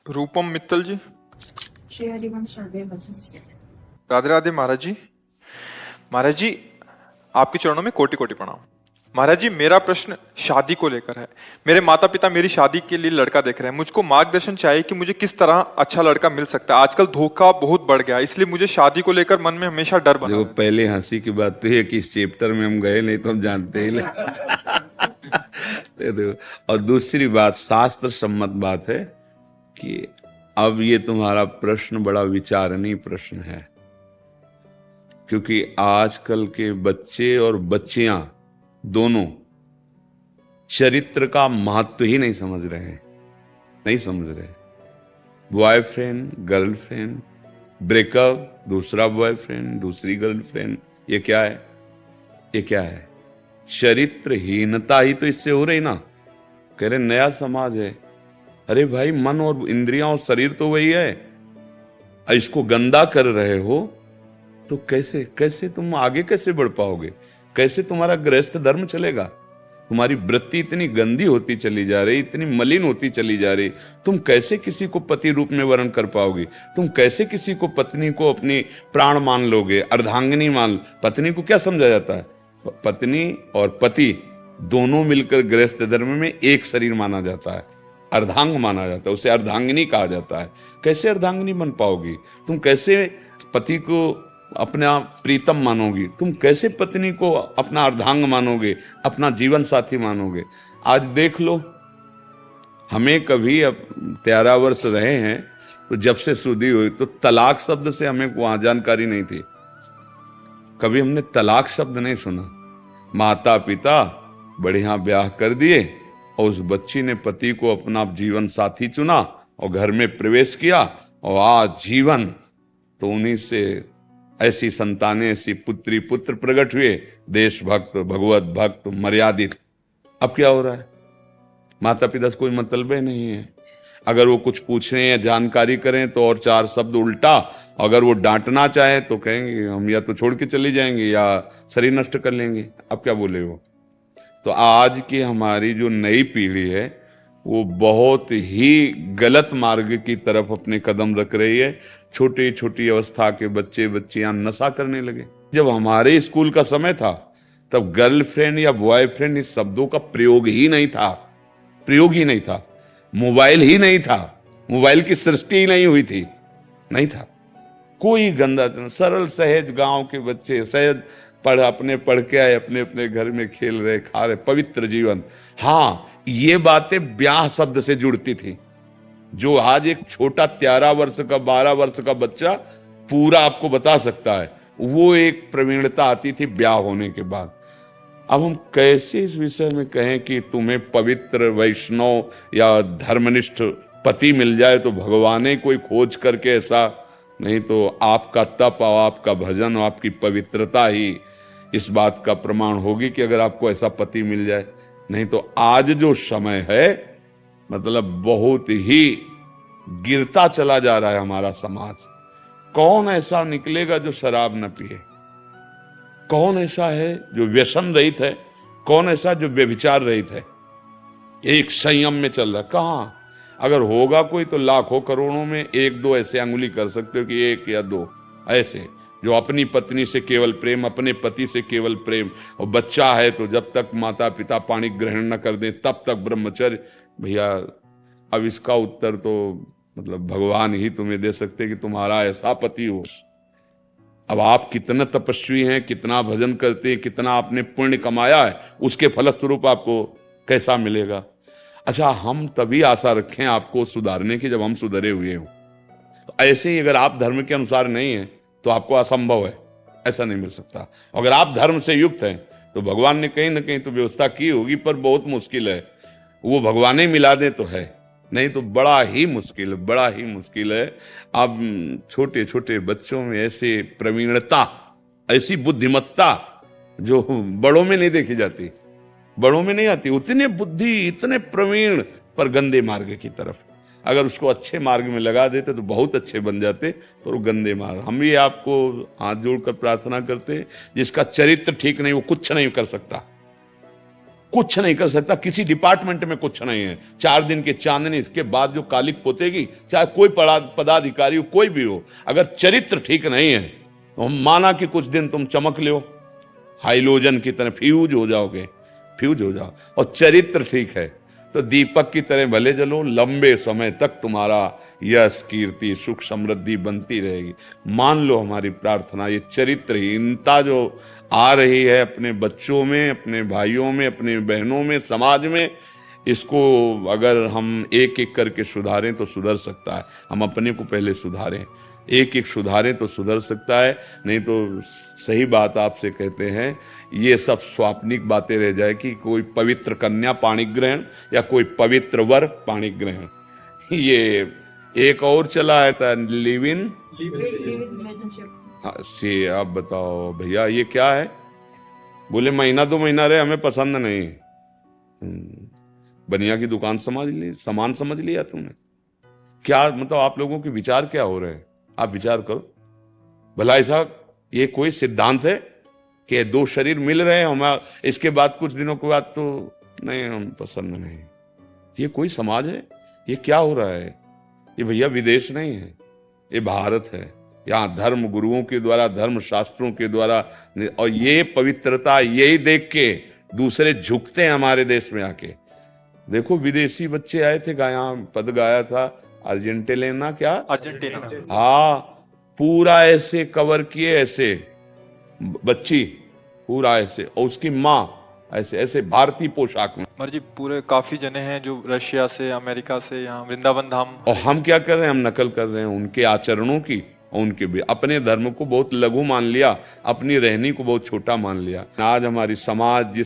रूपम मित्तल जी। श्री हरिवंश राधे राधे महाराज जी। महाराज जी, आपके चरणों में कोटि कोटि प्रणाम। महाराज जी, मेरा प्रश्न शादी को लेकर है। मेरे माता पिता मेरी शादी के लिए लड़का देख रहे हैं। मुझको मार्गदर्शन चाहिए कि मुझे किस तरह अच्छा लड़का मिल सकता है। आजकल धोखा बहुत बढ़ गया है, इसलिए मुझे शादी को लेकर मन में हमेशा डर बना देखो, रहता है। पहले हंसी की बात तो है कि इस चैप्टर में हम गए नहीं तो हम जानते ही नहीं। देखो, और दूसरी बात, शास्त्र सम्मत बात है कि अब ये तुम्हारा प्रश्न बड़ा विचारणीय प्रश्न है, क्योंकि आजकल के बच्चे और बच्चियां दोनों चरित्र का महत्व ही नहीं समझ रहे हैं, नहीं समझ रहे। बॉयफ्रेंड गर्लफ्रेंड, ब्रेकअप, दूसरा बॉयफ्रेंड दूसरी गर्लफ्रेंड, ये क्या है? ये क्या है? चरित्रहीनता ही तो इससे हो रही ना। कह रहे नया समाज है। अरे भाई, मन और इंद्रियां और शरीर तो वही है। इसको गंदा कर रहे हो तो कैसे कैसे तुम आगे कैसे बढ़ पाओगे? कैसे तुम्हारा गृहस्थ धर्म चलेगा? तुम्हारी वृत्ति इतनी गंदी होती चली जा रही, इतनी मलिन होती चली जा रही। तुम कैसे किसी को पति रूप में वर्ण कर पाओगे? तुम कैसे किसी को, पत्नी को अपनी प्राण मान लोगे, अर्धांगिनी मान? पत्नी को क्या समझा जाता है? पत्नी और पति दोनों मिलकर गृहस्थ धर्म में एक शरीर माना जाता है, अर्धांग माना जाता है, उसे अर्धांगिनी कहा जाता है। कैसे अर्धांगिनी बन पाओगी? तुम कैसे पति को अपना प्रीतम मानोगी? तुम कैसे पत्नी को अपना अर्धांग मानोगे, अपना जीवन साथी मानोगे? आज देख लो, हमें कभी, अब 13 वर्ष रहे हैं तो जब से शुद्धि हुई तो तलाक शब्द से हमें वहां जानकारी नहीं थी। कभी हमने तलाक शब्द नहीं सुना। माता पिता बढ़िया ब्याह कर दिए और उस बच्ची ने पति को अपना जीवन साथी चुना और घर में प्रवेश किया, और आज जीवन तो उन्हीं से ऐसी संतानें, ऐसी पुत्री पुत्र प्रकट हुए, देशभक्त, भगवत भक्त, मर्यादित। अब क्या हो रहा है? माता पिता से कोई मतलब ही नहीं है। अगर वो कुछ पूछें या जानकारी करें तो और 4 शब्द उल्टा। अगर वो डांटना चाहे तो कहेंगे हम या तो छोड़ के चले जाएंगे या शरीर नष्ट कर लेंगे। अब क्या बोले वो? तो आज की हमारी जो नई पीढ़ी है वो बहुत ही गलत मार्ग की तरफ अपने कदम रख रही है। छोटी छोटी अवस्था के बच्चे बच्चियां नशा करने लगे। जब हमारे स्कूल का समय था तब गर्लफ्रेंड या बॉयफ्रेंड इस शब्दों का प्रयोग ही नहीं था, प्रयोग ही नहीं था। मोबाइल ही नहीं था, मोबाइल की सृष्टि ही नहीं हुई थी, नहीं था कोई गंदा। सरल सहज गांव के बच्चे सहज पढ़ के आए, अपने अपने घर में खेल रहे, खा रहे, पवित्र जीवन। हाँ, ये बातें ब्याह शब्द से जुड़ती थी। जो आज एक छोटा 13 वर्ष का 12 वर्ष का बच्चा पूरा आपको बता सकता है, वो एक प्रवीणता आती थी ब्याह होने के बाद। अब हम कैसे इस विषय में कहें कि तुम्हें पवित्र वैष्णव या धर्मनिष्ठ पति मिल जाए तो भगवान ही कोई खोज करके ऐसा? नहीं तो आपका तप और आपका भजन और आपकी पवित्रता ही इस बात का प्रमाण होगी कि अगर आपको ऐसा पति मिल जाए। नहीं तो आज जो समय है, मतलब बहुत ही गिरता चला जा रहा है हमारा समाज। कौन ऐसा निकलेगा जो शराब न पिए? कौन ऐसा है जो व्यसन रहित है? कौन ऐसा जो व्यभिचार रहित है? एक संयम में चल रहा। कहां? अगर होगा कोई तो लाखों करोड़ों में 1-2 ऐसे अंगुली कर सकते हो कि 1 या 2 ऐसे जो अपनी पत्नी से केवल प्रेम, अपने पति से केवल प्रेम। और बच्चा है तो जब तक माता पिता पाणी ग्रहण न कर दें तब तक ब्रह्मचर्य। भैया, अब इसका उत्तर तो मतलब भगवान ही तुम्हें दे सकते कि तुम्हारा ऐसा पति हो। अब आप कितना तपस्वी हैं, कितना भजन करते हैं, कितना आपने पुण्य कमाया है, उसके फलस्वरूप आपको कैसा मिलेगा? अच्छा, हम तभी आशा रखें आपको सुधारने की जब हम सुधरे हुए हों। तो ऐसे ही अगर आप धर्म के अनुसार नहीं हैं तो आपको असंभव है, ऐसा नहीं मिल सकता। अगर आप धर्म से युक्त हैं तो भगवान ने कहीं ना कहीं तो व्यवस्था की होगी, पर बहुत मुश्किल है। वो भगवान ही मिला दे तो है, नहीं तो बड़ा ही मुश्किल, बड़ा ही मुश्किल है। अब छोटे छोटे बच्चों में ऐसे प्रवीणता, ऐसी बुद्धिमत्ता जो बड़ों में नहीं देखी जाती, बड़ों में नहीं आती। उतने बुद्धि, इतने प्रवीण, पर गंदे मार्ग की तरफ। अगर उसको अच्छे मार्ग में लगा देते तो बहुत अच्छे बन जाते, पर वो गंदे मार्ग। हम भी आपको हाथ जोड़कर प्रार्थना करते, जिसका चरित्र ठीक नहीं वो कुछ नहीं कर सकता, कुछ नहीं कर सकता, किसी डिपार्टमेंट में कुछ नहीं है। 4 दिन के चांदनी, इसके बाद जो कालिक पोतेगी, चाहे कोई पदाधिकारी हो, कोई भी हो, अगर चरित्र ठीक नहीं है तो माना कि कुछ दिन तुम चमक लो, हाइलोजन की तरह फ्यूज हो जाओ, और चरित्र ठीक है तो दीपक की तरह भले जलो, लंबे समय तक तुम्हारा यश, कीर्ति, सुख, समृद्धि बनती रहेगी। मान लो हमारी प्रार्थना, ये चरित्रहीनता जो आ रही है अपने बच्चों में, अपने भाइयों में, अपने बहनों में, समाज में, इसको अगर हम एक एक करके सुधारें तो सुधर सकता है। हम अपने को पहले सुधारें, एक एक सुधारें तो सुधर सकता है, नहीं तो सही बात आपसे कहते हैं, ये सब स्वाप्निक बातें रह जाए कि कोई पवित्र कन्या पाणी ग्रहण या कोई पवित्र वर पाणी ग्रहण। ये एक और चला है था, लिव इन relationship. से। आप बताओ भैया ये क्या है? बोले महीना 2 महीना रहे, हमें पसंद नहीं। बनिया की दुकान सामान समझ लिया तुमने? क्या मतलब आप लोगों के विचार क्या हो रहे हैं? आप विचार करो भला। ऐसा ये कोई सिद्धांत है कि 2 शरीर मिल रहे हैं, हम इसके बाद कुछ दिनों के बाद तो नहीं, हम पसंद नहीं? ये कोई समाज है? ये क्या हो रहा है? ये भैया विदेश नहीं है, ये भारत है। यहाँ धर्म गुरुओं के द्वारा, धर्म शास्त्रों के द्वारा, और ये पवित्रता यही देख के दूसरे झुकते हैं हमारे देश में आके। देखो विदेशी बच्चे आए थे, पद गाया था अर्जेंटीना, क्या अर्जेंटीना। हाँ, पूरा ऐसे कवर किए, ऐसे बच्ची पूरा ऐसे, और उसकी माँ ऐसे ऐसे भारतीय पोशाक में। मर जी पूरे काफी जने हैं जो रशिया से, अमेरिका से यहाँ वृंदावन धाम। और हम क्या कर रहे हैं? हम नकल कर रहे हैं उनके आचरणों की, और उनके भी अपने धर्म को बहुत लघु मान लिया, अपनी रहनी को बहुत छोटा मान लिया। आज हमारी समाज जिस